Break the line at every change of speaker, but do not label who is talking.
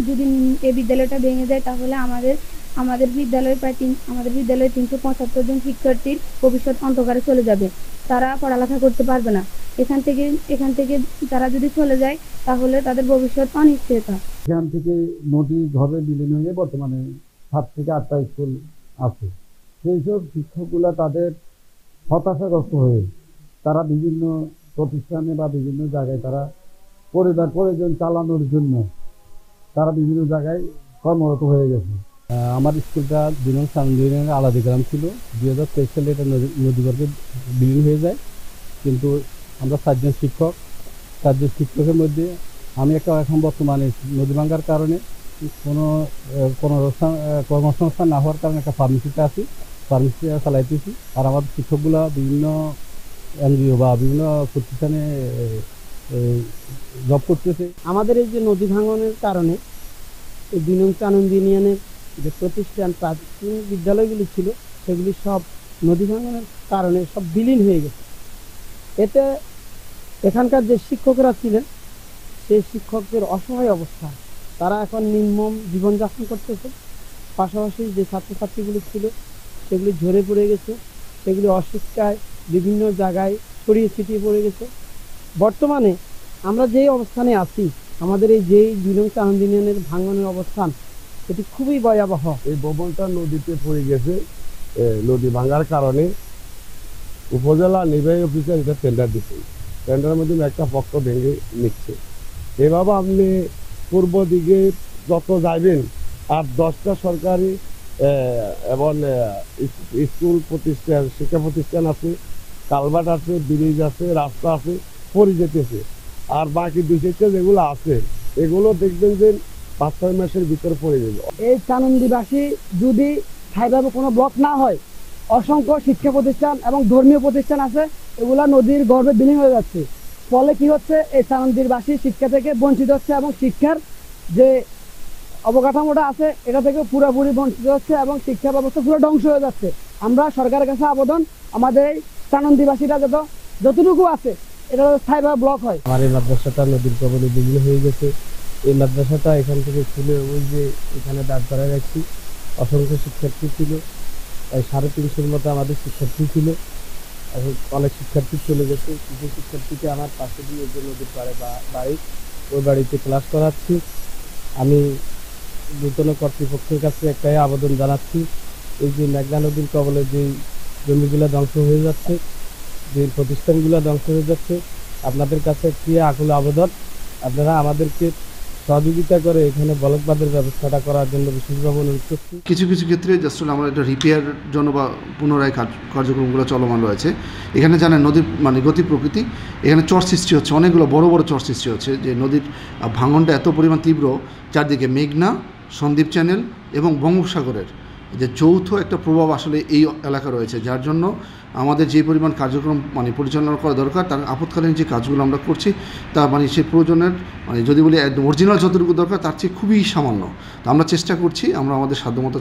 যদি এই বিদ্যালয়টা ভেঙে যায় তাহলে আমাদের বিদ্যালয়ে আমাদের বিদ্যালয়ে 375 জন শিক্ষার্থীর ভবিষ্যৎ অন্ধকারে চলে যাবে। তারা পড়ালেখা করতে পারবে না। এখান থেকে তারা যদি চলে যায় তাহলে তাদের ভবিষ্যৎ অনিশ্চয়তা।
এখান থেকে নদী ঘরে বিলীন হয়ে বর্তমানে 7 থেকে 8টা স্কুল আছে। সেই সব শিক্ষকগুলা তাদের হতাশাগ্রস্ত হয়ে তারা বিভিন্ন প্রতিষ্ঠানে বা বিভিন্ন জায়গায় তারা পরিবার পরিজন চালানোর জন্য তারা বিভিন্ন জায়গায় কর্মরত হয়ে গেছে।
আমার স্কুলটা 2 নং সানন্দ ইউনিয়নের আলাদা গ্রাম ছিল। 2023 সালে এটা নদীগর্ভে বিলীন হয়ে যায়। কিন্তু আমরা 4 জন শিক্ষকের মধ্যে আমি এখন বর্তমানে নদী ভাঙ্গার কারণে কোনো কর্মসংস্থান না হওয়ার কারণে একটা ফার্মেসিতে আছি, ফার্মেসি চালাইতেছি। আর আমাদের শিক্ষকগুলা বিভিন্ন এনজিও বা বিভিন্ন প্রতিষ্ঠানে জব করতেছে।
আমাদের এই যে নদী ভাঙনের কারণে এই 2 নং আনন্দ ইউনিয়নের যে প্রতিষ্ঠান প্রাচীন বিদ্যালয়গুলি ছিল সেগুলি সব নদী ভাঙনের কারণে সব বিলীন হয়ে গেছে। এতে এখানকার যে শিক্ষকরা ছিলেন সেই শিক্ষকদের অসহায় অবস্থা, তারা এখন নির্মম জীবনযাপন করতেছে। পাশাপাশি যে ছাত্রছাত্রীগুলি ছিল সেগুলি ঝরে পড়ে গেছে, সেগুলি অশিক্ষায় বিভিন্ন জায়গায় ছড়িয়ে ছিটিয়ে পড়ে গেছে। বর্তমানে আমরা যেই অবস্থানে আছি, আমাদের এই যেই 2 নং আনন্দ ইউনিয়নের ভাঙনের অবস্থান এটি খুবই ভয়াবহ।
এই ভবনটা নদীতে পড়ে গেছে। নদী ভাঙার কারণে উপজেলা নির্বাহী অফিসার এটা টেন্ডার দিচ্ছে। টেন্ডারের মধ্যে একটা পক্ষ ভেঙে নিচ্ছে। এভাবে আপনি পূর্ব দিকে যত যাবেন আর 10টা সরকারি এবং স্কুল প্রতিষ্ঠান, শিক্ষা প্রতিষ্ঠান আছে, কালভার্ট আছে, ব্রিজ আছে, রাস্তা আছে, পড়ে যেতেছে। আর বাকি 2-4টা যেগুলো আছে এগুলো দেখবেন যে 5-6 মাসের ভিতরে পড়ে যাবে।
এই চানন্দীবাসী যদি স্থায়ীভাবে কোনো ব্লক না হয়, অসংখ্য শিক্ষা প্রতিষ্ঠান এবং ধর্মীয় প্রতিষ্ঠান আছে, এগুলা নদীর গর্ভে বিলীন হয়ে যাচ্ছে। ফলে কি হচ্ছে, এই চানন্দীবাসী শিক্ষা থেকে বঞ্চিত হচ্ছে এবং শিক্ষার যে অবকাঠামোটা আছে এটা থেকে পুরোপুরি বঞ্চিত হচ্ছে এবং শিক্ষা ব্যবস্থা পুরো ধ্বংস হয়ে যাচ্ছে। আমরা সরকারের কাছে আবেদন, আমাদের এই চানন্দীবাসীরা যতটুকু আছে এটা স্থায়ীভাবে ব্লক হয়।
আমার এই মাদ্রাসাটা নদীর কবলে বিলীন হয়ে গেছে। এই মাদ্রাসাটা এখান থেকে খুলে ওই যে এখানে দাঁড় করা রাখছি। অসংখ্য শিক্ষার্থী ছিল, প্রায় 350-এর মতো আমাদের শিক্ষার্থী ছিল। এখন অনেক শিক্ষার্থী চলে গেছে। কিছু শিক্ষার্থীকে আমার পাশে দিয়ে যে নদীর পাড়ে বাড়ি, ওই বাড়িতে ক্লাস করাচ্ছি। আমি নূতন কর্তৃপক্ষের কাছে একটাই আবেদন জানাচ্ছি, এই যে মেঘনা নদীর কবলে যে জমিগুলো ধ্বংস হয়ে যাচ্ছে, যে প্রতিষ্ঠানগুলো ধ্বংস হয়ে যাচ্ছে, আপনাদের কাছে একটি আকুল আবেদন, আপনারা আমাদেরকে সহযোগিতা করে এখানে ব্লক বাঁধের ব্যবস্থাটা করার জন্য বিশেষভাবে অনুরোধ করছি।
কিছু ক্ষেত্রে জাস্ট আমরা এটা রিপেয়ার জন্য বা পুনরায় কার্যক্রমগুলো চলমান রয়েছে। এখানে জানেন নদীর গতি প্রকৃতি, এখানে চর সৃষ্টি হচ্ছে, অনেকগুলো বড় বড় চর সৃষ্টি হচ্ছে। যে নদীর ভাঙনটা এত পরিমাণ তীব্র, চারদিকে মেঘনা, সন্দ্বীপ চ্যানেল এবং বঙ্গোপসাগরের যে যৌথ একটা প্রভাব আসলে এই এলাকা রয়েছে, যার জন্য আমাদের যে পরিমাণ কার্যক্রম পরিচালনা করা দরকার, তার আপৎকালীন যে কাজগুলো আমরা করছি তা সেই প্রয়োজনের যদি বলি অরিজিনাল যতটুকু দরকার তার চেয়ে খুবই সামান্য। তো আমরা চেষ্টা করছি, আমরা আমাদের সাধ্যমতো